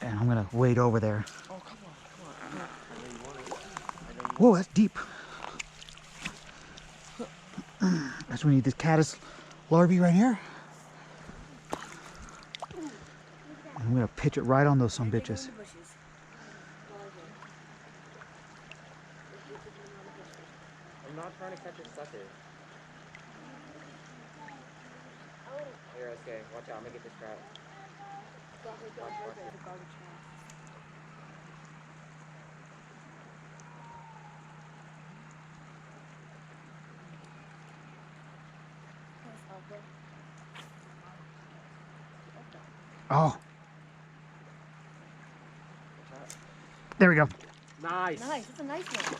And I'm gonna wade over there. Oh, come on, come on. I know you want it. Whoa, that's deep. That's when we need this caddis larvae right here. And I'm gonna pitch it right on those some bitches. I'm not trying to catch a sucker. Here, okay, watch out, I'm gonna get this trap. Watch it. Oh. There we go. Nice. Nice, that's a nice one.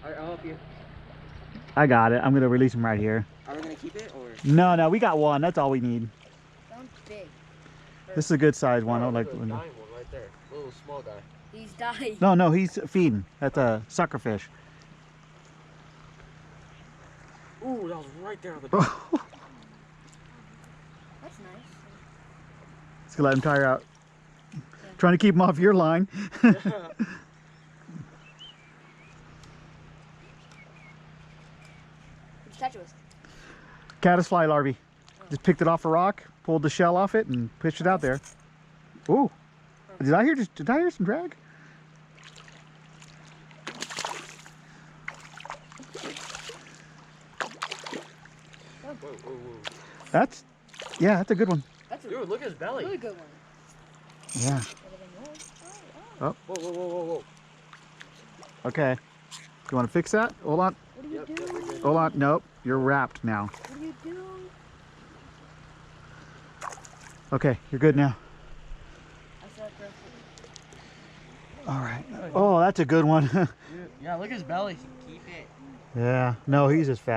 Alright, I'll help you. I got it. I'm gonna release him right here. Are we gonna keep it or? No, we got one. That's all we need. Sounds big. This is a good size one. I Oh, don't like. look, a dying one right there. Little small guy. He's dying. No, he's feeding. That's a sucker fish. Ooh, that was right there on the. That's nice. Let's let him tire out. Trying to keep him off your line. Caddisfly larvae. Just picked it off a rock, pulled the shell off it, and pushed it out there. Ooh. Did I hear some drag? Whoa. That's a good one. That's a Dude, look at his belly. really good one. Yeah. Oh. Whoa. Okay. You want to fix that? Hold on. What are you doing? Hold on. Nope. You're wrapped now. What are you doing? Okay. You're good now. I saw it first. All right. Oh, that's a good one. Yeah, look at his belly. Keep it. Yeah. No, he's just fat.